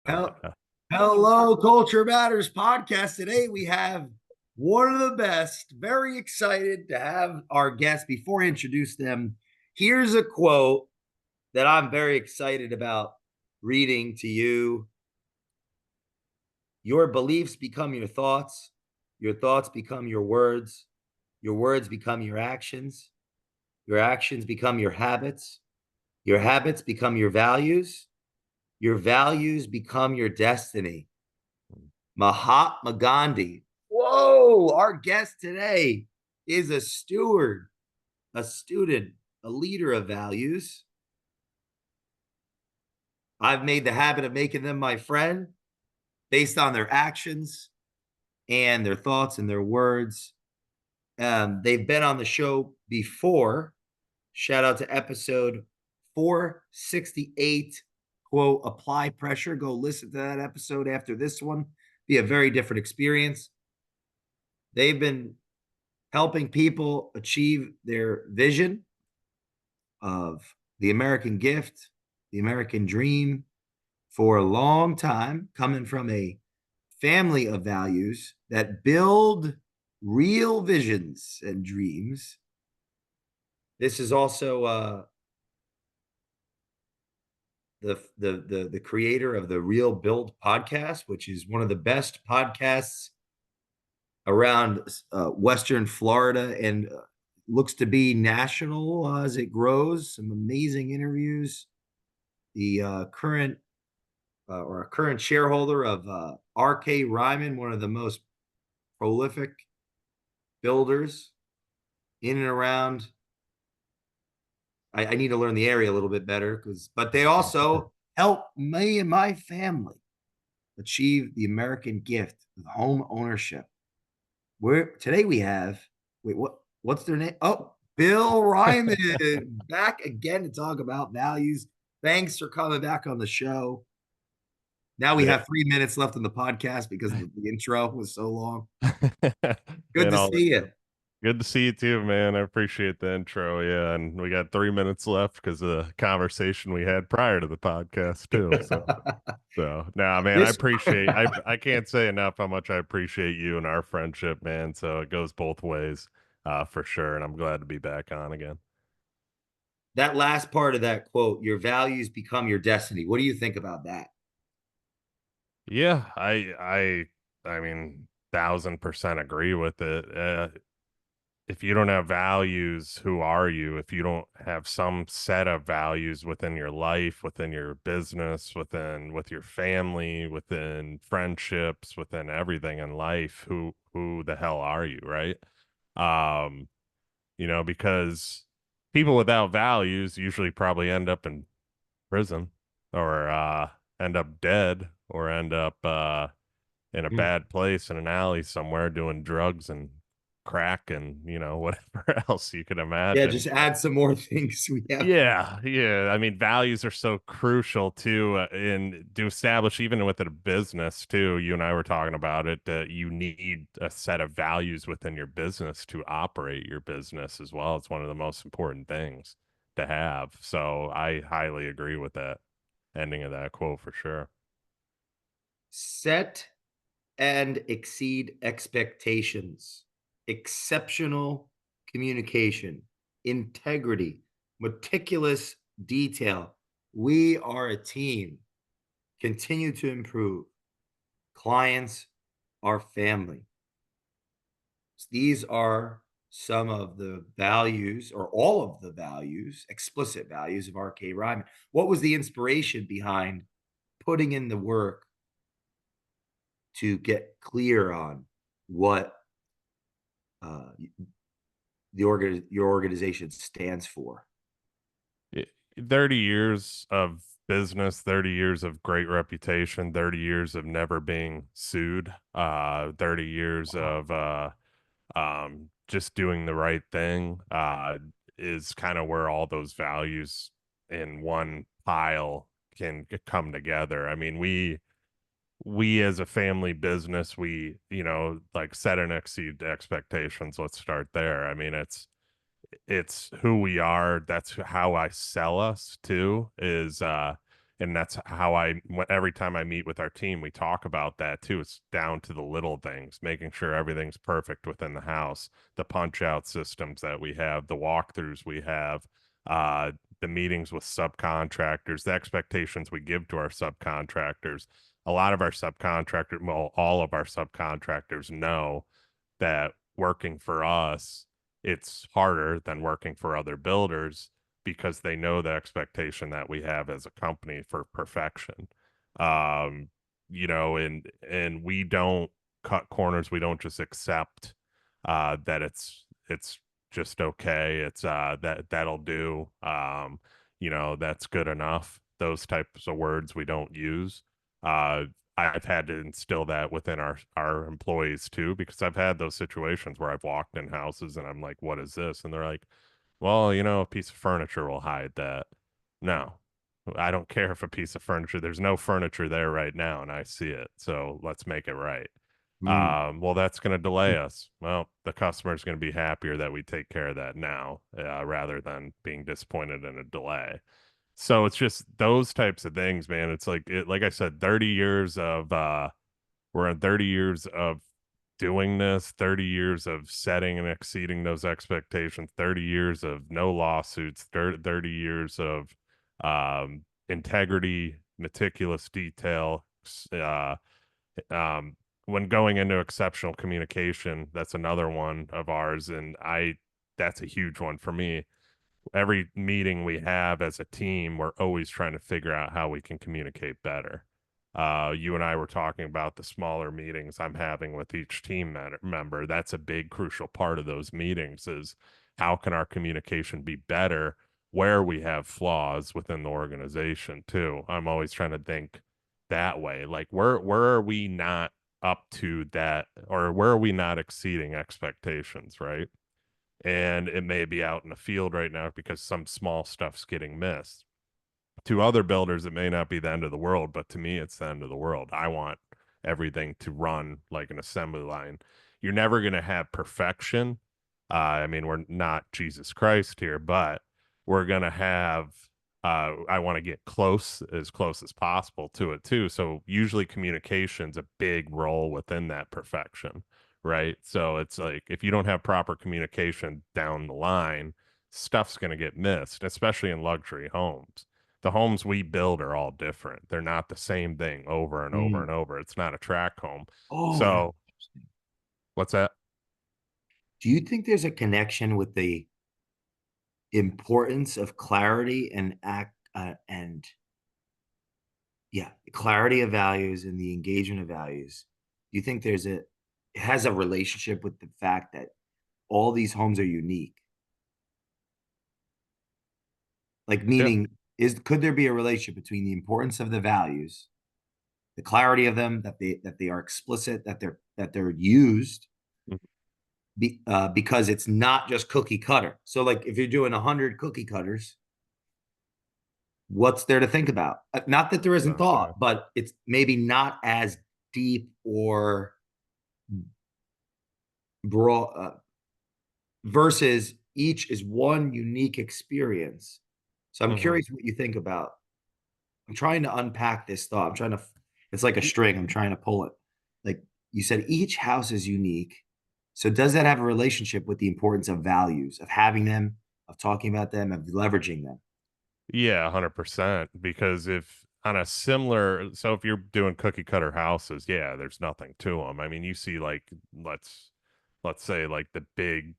Hel- Hello, Culture Matters podcast. Today we have one of the best. Very excited to have our guests. Before I introduce them, here's a quote that I'm very excited about reading to you. Your beliefs become your thoughts become your words become your actions become your habits become your values become your destiny. Mahatma Gandhi. Whoa, our guest today is a steward, a student, a leader of values. I've made the habit of making them my friend based on their actions and their thoughts and their words. They've been on the show before. Shout out to episode 468. Quote, apply pressure. Go listen to that episode after this one. Be a very different experience. They've been helping people achieve their vision of the American gift, the American dream for a long time, coming from a family of values that build real visions and dreams. This is also the creator of the Real Build podcast, which is one of the best podcasts around Western Florida and looks to be national as it grows. Some amazing interviews. The current or a current shareholder of RK Reiman, one of the most prolific builders in and around. I need to learn the area a little bit better but they also help me and my family achieve the American gift of home ownership. Today we have what's their name? Oh, Bill Reiman back again to talk about values. Thanks for coming back on the show. Now we Yeah. have 3 minutes left in the podcast because the intro was so long. Good And to all see you. good to see you too, man. I appreciate the intro. Yeah, and we got 3 minutes left because of the conversation we had prior to the podcast too. So nah, man, I This appreciate I can't say enough how much I appreciate you and our friendship, man. So it goes both ways, for sure. And I'm glad to be back on again. that last part of that quote, your values become your destiny. What do you think about that? Yeah, I mean, 1,000% agree with it. If you don't have values, who are you? If you don't have some set of values within your life, within your business, with your family, within friendships, within everything in life, who the hell are you, right? Um, because people without values usually probably end up in prison or end up dead or end up in a bad place in an alley somewhere doing drugs and crack and whatever else you could Yeah, imagine. just add some more things we have. Yeah. I mean, values are so crucial too, in to establish even within a business too. You and I were talking about it. You need a set of values within your business to operate your business as well. It's one of the most important things to have. So I highly agree with that ending of that quote for sure. Set and exceed expectations, exceptional communication, integrity, meticulous detail. We are a team. Continue to improve. Clients are family. These are some of the values or all of the values, explicit values of R.K. Ryman. What was the inspiration behind putting in the work to get clear on what uh, your organization stands for? It- 30 years of business, 30 years of great reputation, 30 years of never being sued, 30 years Wow. of just doing the right thing, is kind of where all those values in one pile can come together. I mean, we as a family business, we, like set and exceed expectations. Let's start there. I mean, it's who we are. That's how I sell us too, is And that's how every time I meet with our team, we talk about that too. It's down to the little things, making sure everything's perfect within the house, the punch out systems that we have, the walkthroughs we have, uh, the meetings with subcontractors, the expectations we give to our subcontractors. A lot of our subcontractors, well, all of our subcontractors know that working for us, it's harder than working for other builders because they know the expectation that we have as a company for perfection. Um, and we don't cut corners. We don't just accept that it's just okay. It's that'll do. That's good enough. Those types of words we don't use. Uh, I've had to instill that within our employees too, because I've had those situations where I've walked in houses and I'm like, "What is this?" And they're like, "Well, a piece of furniture will hide that." No, I don't care if a piece of furniture. There's no furniture there right now, and I see it. So let's make it right. Mm. Well, that's going to delay us. Well, the customer's going to be happier that we take care of that now, rather than being disappointed in a delay. So it's just those types of things, man. It's like I said, 30 years of we're in 30 years of doing this, 30 years of setting and exceeding those expectations, 30 years of no lawsuits, 30 years of integrity, meticulous detail. Uh, um, when going into exceptional communication, that's another one of ours. And that's a huge one for me. Every meeting we have as a team, we're always trying to figure out how we can communicate better. You and I were talking about the smaller meetings I'm having with each member. That's a big crucial part of those meetings is how can our communication be better where we have flaws within the organization too. I'm always trying to think that way. Like where are we not up to that, or where are we not exceeding expectations, right? And it may be out in the field right now because some small stuff's getting missed. To other builders, it may not be the end of the world, but to me, it's the end of the world. I want everything to run like an assembly line. You're never going to have perfection. I mean, we're not Jesus Christ here, but we're going to have, I want to get close as possible to it too. So usually communication's a big role within that perfection, right? So it's like if you don't have proper communication down the line, stuff's going to get missed, especially in luxury homes. The homes we build are all different. They're not the same thing over and over Mm. and over. It's not a track home. Oh, that's So interesting. what's that? Do you think there's a connection with the importance of clarity and yeah, clarity of values and the engagement of values? Do you think it has a relationship with the fact that all these homes are unique? Like Yeah. meaning could there be a relationship between the importance of the values, the clarity of them, that they are explicit, that they're used Mhm. because it's not just cookie cutter. So like if you're doing 100 cookie cutters, what's there to think about? Not that there isn't Nothing. thought, but it's maybe not as deep or broad, versus each is one unique experience. So I'm Hmm. curious what you think about. I'm trying to unpack this thought. It's like a string. I'm trying to pull it. Like you said, each house is unique. So does that have a relationship with the importance of values, of having them, of talking about them, of leveraging them? Yeah, 100%. Because if on a similar, so if you're doing cookie cutter houses, yeah, there's nothing to them. I mean, you see like let's say like the big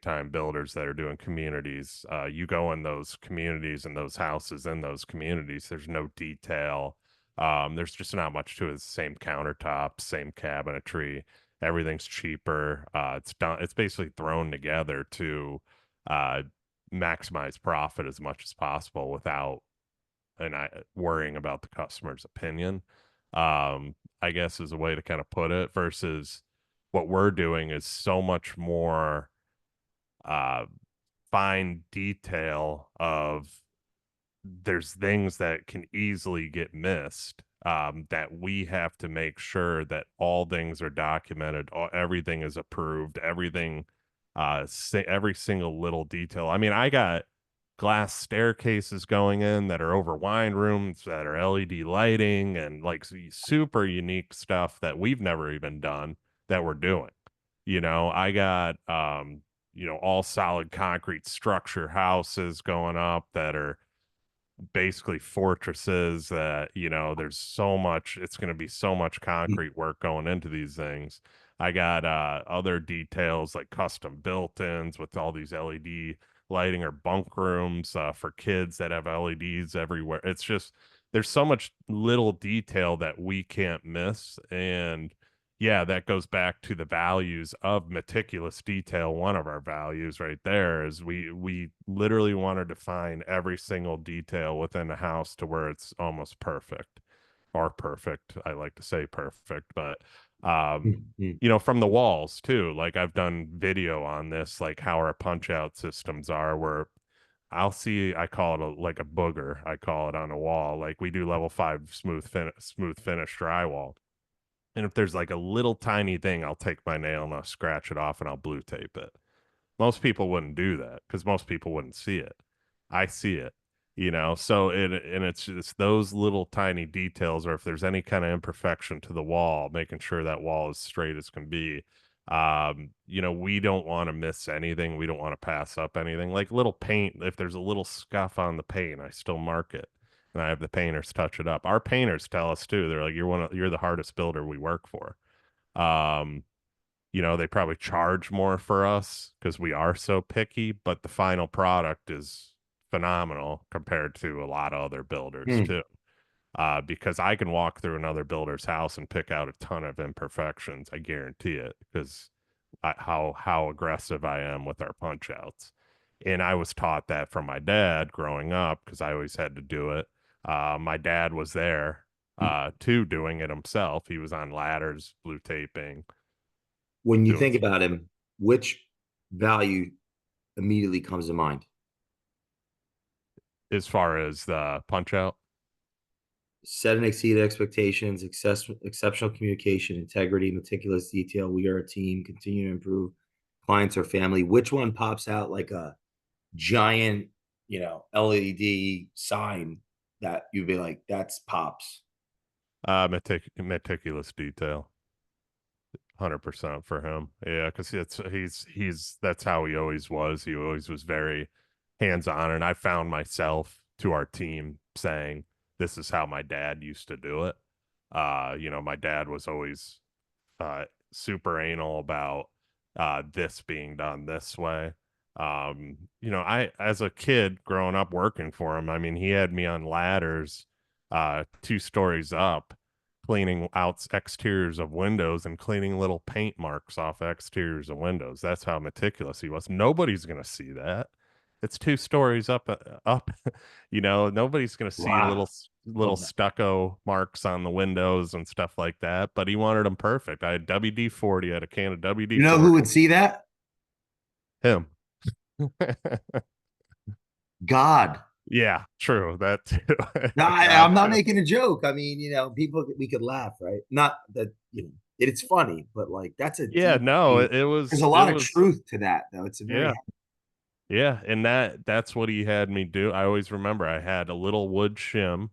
time builders that are doing communities. You go in those communities and those houses in those communities, there's no detail. There's just not much to it. It's the same countertops, same cabinetry. Everything's cheaper. It's done. It's basically thrown together to uh, maximize profit as much as possible without worrying about the customer's opinion. I guess is a way to kind of put it. Versus what we're doing is so much more uh, fine detail of there's things that can easily get missed, that we have to make sure that all things are documented, everything is approved, everything, every single little detail. I mean, I got glass staircases going in that are over wine rooms that are LED lighting and like super unique stuff that we've never even done that we're doing. I got all solid concrete structure houses going up that are basically fortresses that there's so much, it's going to be so much concrete work going into these things. I got other details like custom built-ins with all these LED lighting or bunk rooms for kids that have LEDs everywhere. It's just there's so much little detail that we can't miss. And yeah, that goes back to the values of meticulous detail. One of our values right there is we literally want to define every single detail within the house to where it's almost perfect or perfect. I like to say perfect, but Mhm. from the walls too. Like I've done video on this, like how our punch out systems are, where I call it like a booger. I call it on a wall. Like we do level 5 smooth finish drywall. And if there's like a little tiny thing, I'll take my nail and I'll scratch it off and I'll blue tape it. Most people wouldn't do that because most people wouldn't see it. I see it, So it's just those little tiny details, or if there's any kind of imperfection to the wall, making sure that wall is straight as can be. We don't want to miss anything. We don't want to pass up anything. Like little paint, if there's a little scuff on the paint, I still mark it and I have the painters touch it up. Our painters tell us too. They're like, you're the hardest builder we work for. Um, they probably charge more for us because we are so picky, but the final product is phenomenal compared to a lot of other builders Hmm. too. Because I can walk through another builder's house and pick out a ton of imperfections. I guarantee it because how aggressive I am with our punch outs. And I was taught that from my dad growing up because I always had to do it. My dad was there too, doing it himself. He was on ladders, blue taping, When you doing think about him, which value immediately comes to mind? as far as the punch out. Set and exceed expectations, exceptional communication, integrity, meticulous detail. We are a team, continue to improve. Clients or family. Which one pops out like a giant, LED sign that you'd be like, that's pops? Meticulous detail, 100% for him. Yeah, because he's that's how he always was. He always was very hands on, and I found myself to our team saying, "This is how my dad used to do it." My dad was always super anal about this being done this way. I as a kid growing up working for him, I mean, he had me on ladders, 2 stories up, cleaning out exteriors of windows and cleaning little paint marks off exteriors of windows. That's how meticulous he was. Nobody's gonna see that. It's 2 stories up. Nobody's gonna see Wow. little Love that. stucco marks on the windows and stuff like that. But he wanted them perfect. I had WD-40. I had a can of You know who WD-40. would see that? Him. God. Yeah, true. That too. No, God I'm not too. making a joke. I mean, people, we could laugh, right? Not that, it's funny, but like that's a Yeah, deep, no, it there's was a it lot of was truth to that, though. It's a very, yeah. Yeah, and that's what he had me do. I always remember I had a little wood shim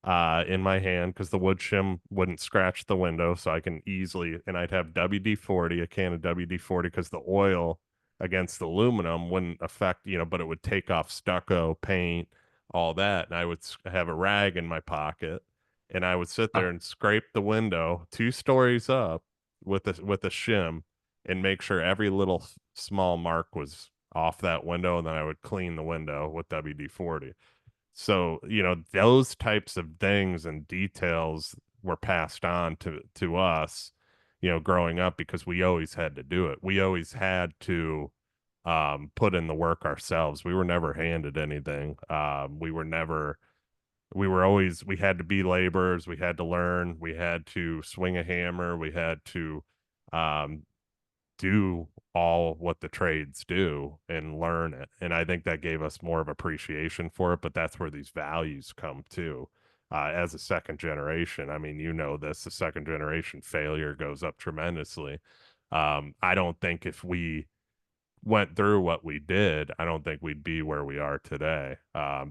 in my hand because the wood shim wouldn't scratch the window, so I can easily, and I'd have WD-40, a can of WD-40, because the oil against the aluminum wouldn't affect, but it would take off stucco, paint, all that, and I would have a rag in my pocket, and I would sit there and scrape the window 2 stories up with a shim and make sure every little small mark was off that window, and then I would clean the window with WD-40. So, those types of things and details were passed on to us, growing up because we always had to do it. We always had to put in the work ourselves. We were never handed anything. We had to be laborers, we had to learn, we had to swing a hammer, we had to um do all what the trades do and learn it. And I think that gave us more of appreciation for it, but that's where these values come too. As a second generation, I mean, this, the second generation failure goes up tremendously. I don't think if we went through what we did, I don't think we'd be where we are today,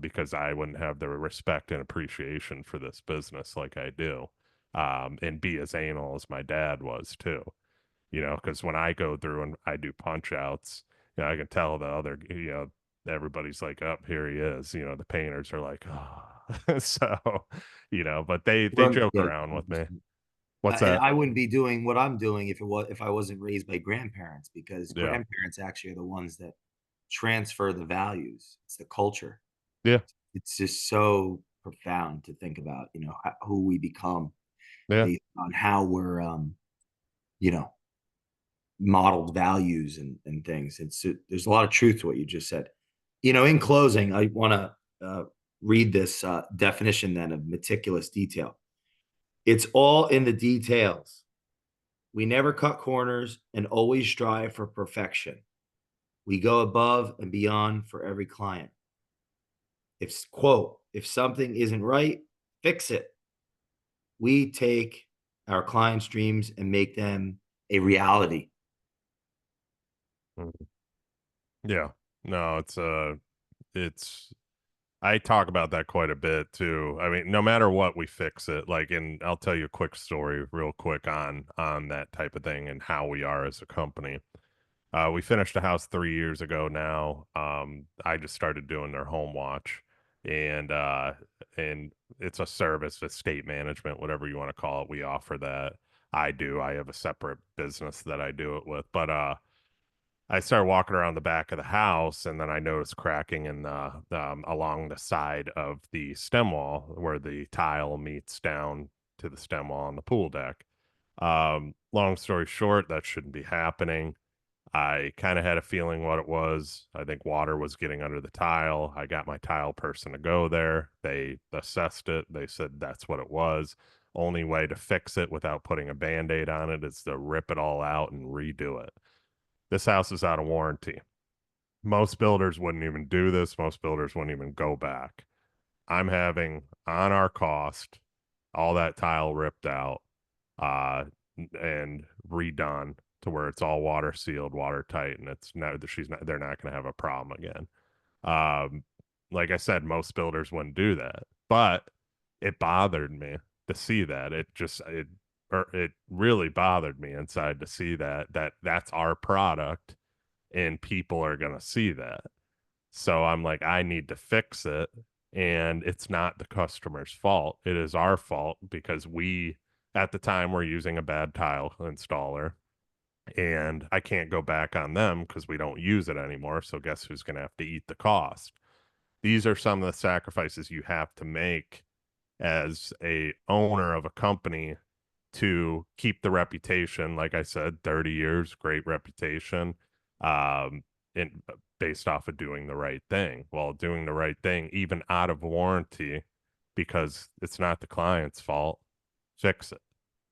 because I wouldn't have the respect and appreciation for this business like I do, and be as anal as my dad was too. Because when I go through and I do punch outs, I can tell the other, everybody's like, "Up, here he is." The painters are like, "Oh," so, but they Well, joke yeah, around with me. What's and that? I wouldn't be doing what I'm doing if I wasn't raised by grandparents, because Yeah, grandparents actually are the ones that transfer the values. It's the culture. yeah, It's just so profound to think about, who we become yeah. based on how we're, you know, modeled values and things. There's a lot of truth to what you just said. In closing, I want to read this definition then of meticulous detail. It's all in the details. We never cut corners and always strive for perfection. We go above and beyond for every client. If something isn't right, fix it. We take our clients' dreams and make them a reality. Mhm. Yeah. No, it's I talk about that quite a bit too. I mean, no matter what, we fix it. Like, and I'll tell you a quick story real quick on that type of thing and how we are as a company. We finished a house 3 years ago now. I just started doing their home watch, and and it's a service, estate management, whatever you want to call it. We offer that. I do. I have a separate business that I do it with, but I started walking around the back of the house, and then I noticed cracking in the along the side of the stem wall where the tile meets down to the stem wall on the pool deck. Long story short, that shouldn't be happening. I kind of had a feeling what it was. I think water was getting under the tile. I got my tile person to go there. They assessed it. They said that's what it was. Only way to fix it without putting a band aid on it is to rip it all out and redo it. This house is out of warranty. Most builders wouldn't even do this. Most builders wouldn't even go back. I'm having on our cost all that tile ripped out, uh, and redone to where it's all water sealed, watertight, and it's no, they're not going to have a problem again. Um, like I said, most builders wouldn't do that, but it bothered me to see that. It really bothered me inside to see that's our product and people are going to see that. So I'm like, I need to fix it. And it's not the customer's fault. It is our fault because at the time, were using a bad tile installer. And I can't go back on them because we don't use it anymore. So guess who's going to have to eat the cost? These are some of the sacrifices you have to make as a owner of a company to keep the reputation. Like I said, 30 years, great reputation, um, and based off of doing the right thing. Well, doing the right thing, even out of warranty, because it's not the client's fault, fix it.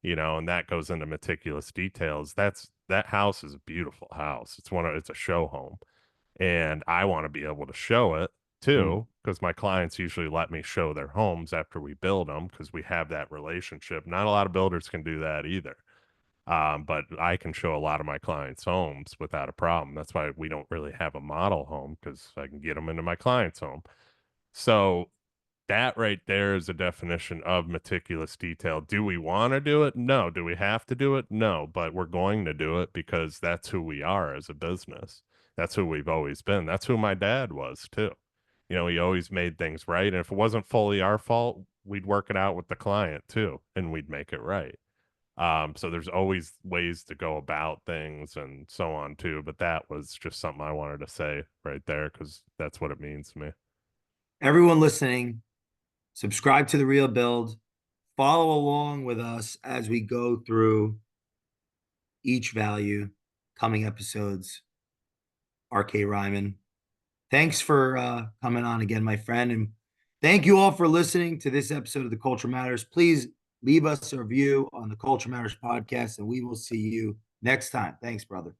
And that goes into meticulous details. That house is a beautiful house. It's a show home, and I want to be able to show it Mm. too, because my clients usually let me show their homes after we build them because we have that relationship. Not a lot of builders can do that either. But I can show a lot of my clients' homes without a problem. That's why we don't really have a model home because I can get them into my client's home. So that right there is a definition of meticulous detail. Do we want to do it? No. Do we have to do it? No. But we're going to do it because that's who we are as a business. That's who we've always been. That's who my dad was too. He always made things right. And if it wasn't fully our fault, we'd work it out with the client too, and we'd make it right. So there's always ways to go about things and so on too. But that was just something I wanted to say right there because that's what it means to me. Everyone listening, subscribe to The Real Build. Follow along with us as we go through each value, coming episodes. RK Ryman. Thanks for coming on again, my friend. And thank you all for listening to this episode of The Culture Matters. Please leave us a review on the Culture Matters podcast, and we will see you next time. Thanks, brother.